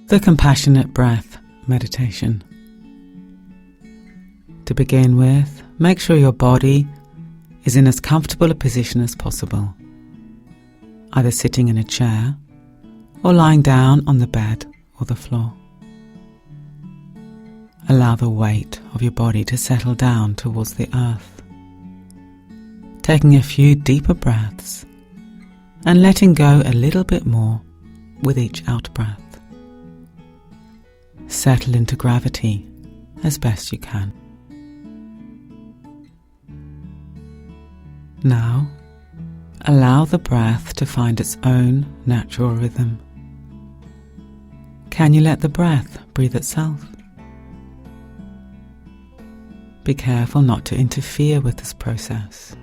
The Compassionate Breath Meditation. To begin with, make sure your body is in as comfortable a position as possible, either sitting in a chair or lying down on the bed or the floor. Allow the weight of your body to settle down towards the earth, taking a few deeper breaths and letting go a little bit more with each out-breath. Settle into gravity as best you can. Now, allow the breath to find its own natural rhythm. Can you let the breath breathe itself? Be careful not to interfere with this process,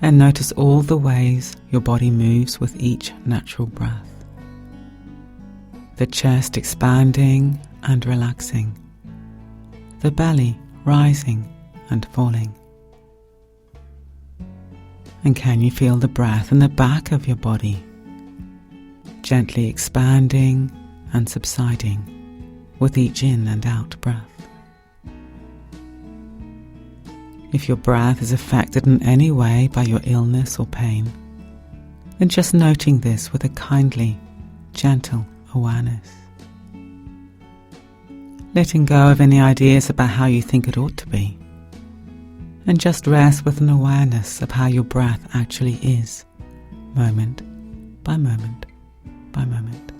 and notice all the ways your body moves with each natural breath. The chest expanding and relaxing, the belly rising and falling. And can you feel the breath in the back of your body, gently expanding and subsiding with each in and out breath? If your breath is affected in any way by your illness or pain, then just noting this with a kindly, gentle awareness. Letting go of any ideas about how you think it ought to be, and just rest with an awareness of how your breath actually is, moment by moment by moment.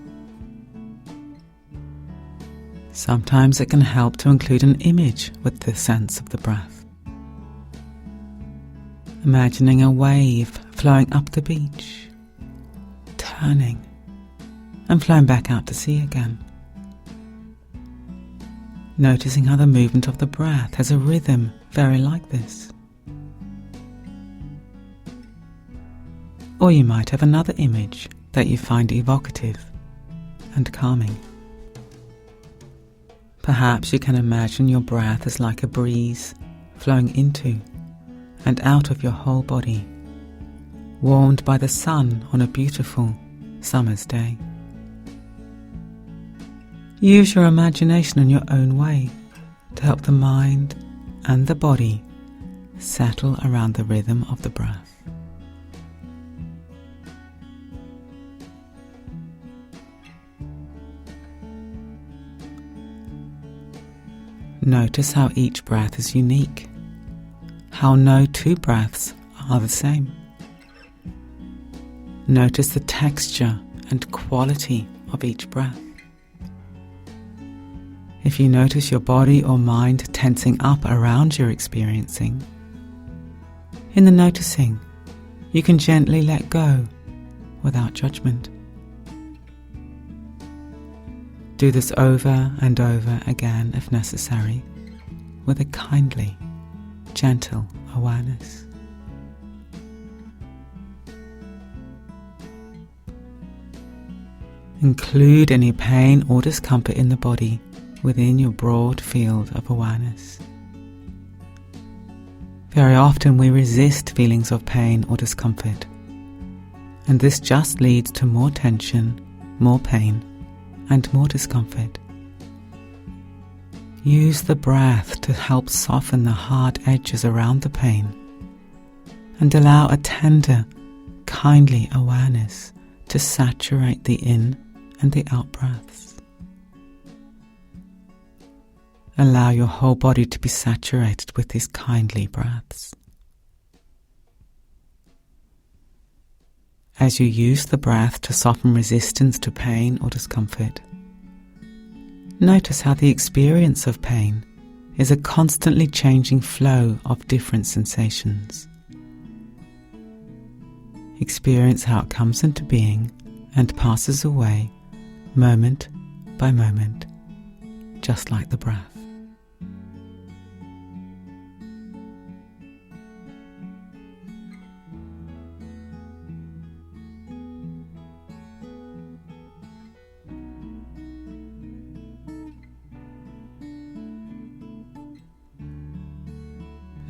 Sometimes it can help to include an image with the sense of the breath. Imagining a wave flowing up the beach, turning and flowing back out to sea again. Noticing how the movement of the breath has a rhythm very like this. Or you might have another image that you find evocative and calming. Perhaps you can imagine your breath as like a breeze flowing into and out of your whole body, warmed by the sun on a beautiful summer's day. Use your imagination in your own way to help the mind and the body settle around the rhythm of the breath. Notice how each breath is unique, how no two breaths are the same. Notice the texture and quality of each breath. If you notice your body or mind tensing up around your experiencing, in the noticing, you can gently let go without judgment. Do this over and over again if necessary, with a kindly, gentle awareness. Include any pain or discomfort in the body within your broad field of awareness. Very often we resist feelings of pain or discomfort, and this just leads to more tension, more pain, and more discomfort. Use the breath to help soften the hard edges around the pain, and allow a tender, kindly awareness to saturate the in and the out breaths. Allow your whole body to be saturated with these kindly breaths. As you use the breath to soften resistance to pain or discomfort, notice how the experience of pain is a constantly changing flow of different sensations. Experience how it comes into being and passes away moment by moment, just like the breath.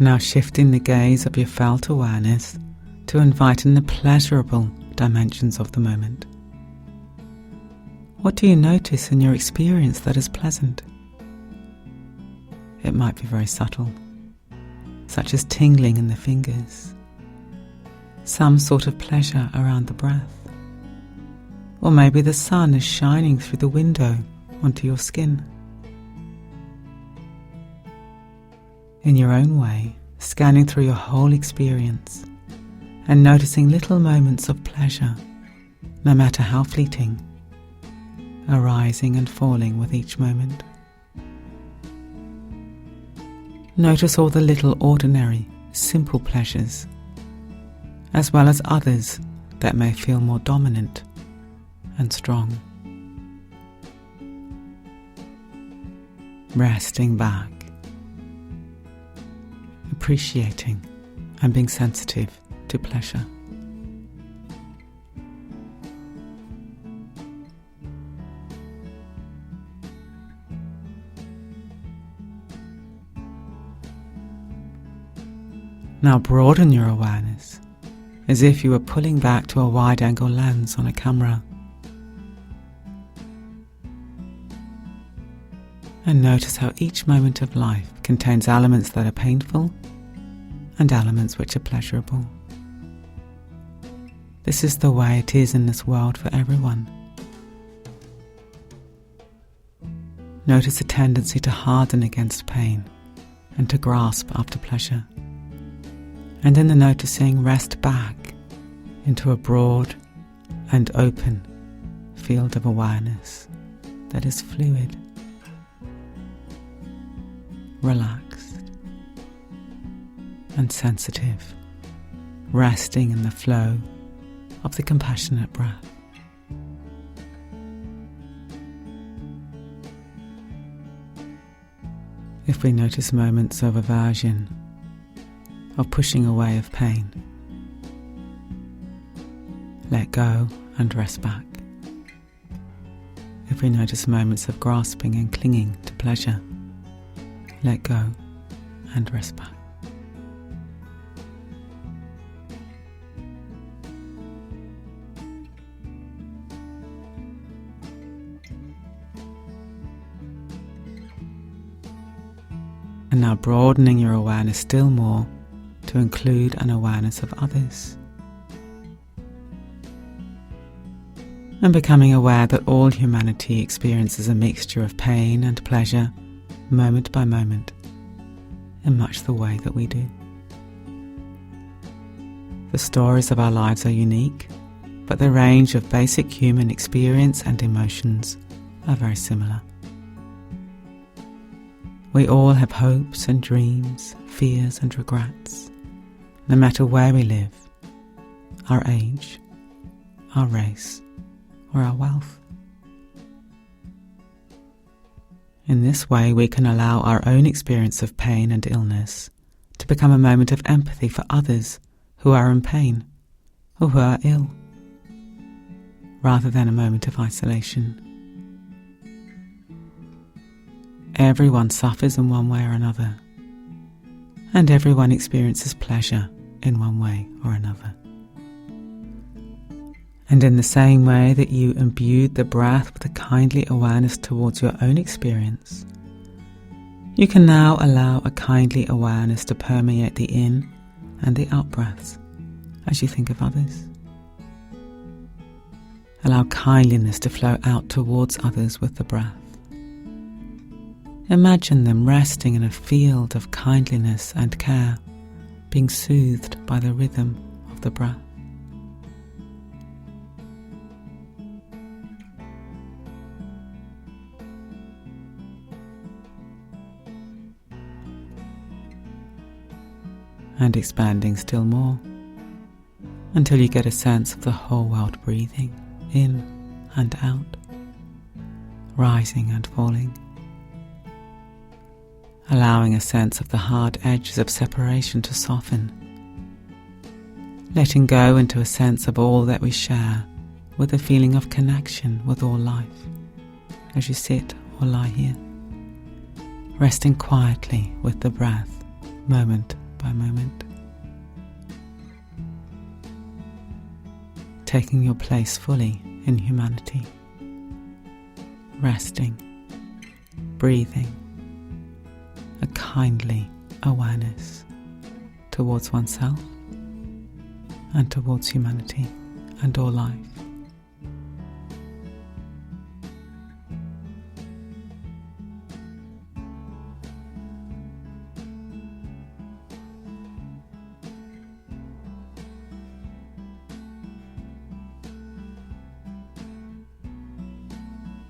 Now shifting the gaze of your felt awareness to invite in the pleasurable dimensions of the moment. What do you notice in your experience that is pleasant? It might be very subtle, such as tingling in the fingers, some sort of pleasure around the breath, or maybe the sun is shining through the window onto your skin. In your own way, scanning through your whole experience and noticing little moments of pleasure, no matter how fleeting, arising and falling with each moment. Notice all the little ordinary, simple pleasures, as well as others that may feel more dominant and strong. Resting back, appreciating and being sensitive to pleasure. Now broaden your awareness as if you were pulling back to a wide-angle lens on a camera. And notice how each moment of life contains elements that are painful and elements which are pleasurable. This is the way it is in this world for everyone. Notice a tendency to harden against pain and to grasp after pleasure. And in the noticing, rest back into a broad and open field of awareness that is fluid, relaxed, and sensitive, resting in the flow of the compassionate breath. If we notice moments of aversion, of pushing away of pain, let go and rest back. If we notice moments of grasping and clinging to pleasure, let go and rest back. And now broadening your awareness still more to include an awareness of others. And becoming aware that all humanity experiences a mixture of pain and pleasure, moment by moment, in much the way that we do. The stories of our lives are unique, but the range of basic human experience and emotions are very similar. We all have hopes and dreams, fears and regrets, no matter where we live, our age, our race, or our wealth. In this way, we can allow our own experience of pain and illness to become a moment of empathy for others who are in pain or who are ill, rather than a moment of isolation. Everyone suffers in one way or another, and everyone experiences pleasure in one way or another. And in the same way that you imbued the breath with a kindly awareness towards your own experience, you can now allow a kindly awareness to permeate the in and the out breaths as you think of others. Allow kindliness to flow out towards others with the breath. Imagine them resting in a field of kindliness and care, being soothed by the rhythm of the breath. And expanding still more, until you get a sense of the whole world breathing in and out, rising and falling, allowing a sense of the hard edges of separation to soften, letting go into a sense of all that we share with a feeling of connection with all life as you sit or lie here, resting quietly with the breath moment by moment, taking your place fully in humanity, resting, breathing, a kindly awareness towards oneself and towards humanity and all life.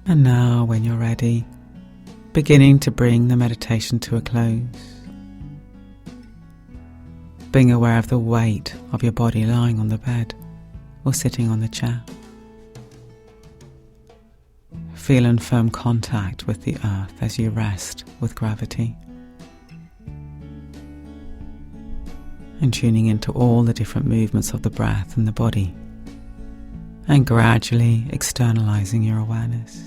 And now, when you're ready, beginning to bring the meditation to a close. Being aware of the weight of your body lying on the bed or sitting on the chair. Feel in firm contact with the earth as you rest with gravity. And tuning into all the different movements of the breath and the body. And gradually externalizing your awareness.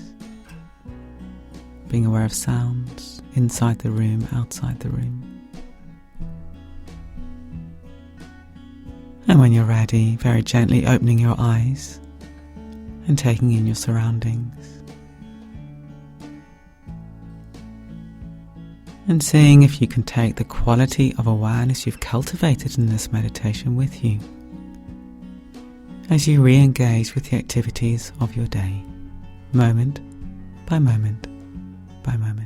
Being aware of sounds inside the room, outside the room. And when you're ready, very gently opening your eyes and taking in your surroundings. And seeing if you can take the quality of awareness you've cultivated in this meditation with you as you re-engage with the activities of your day, moment by moment by moment.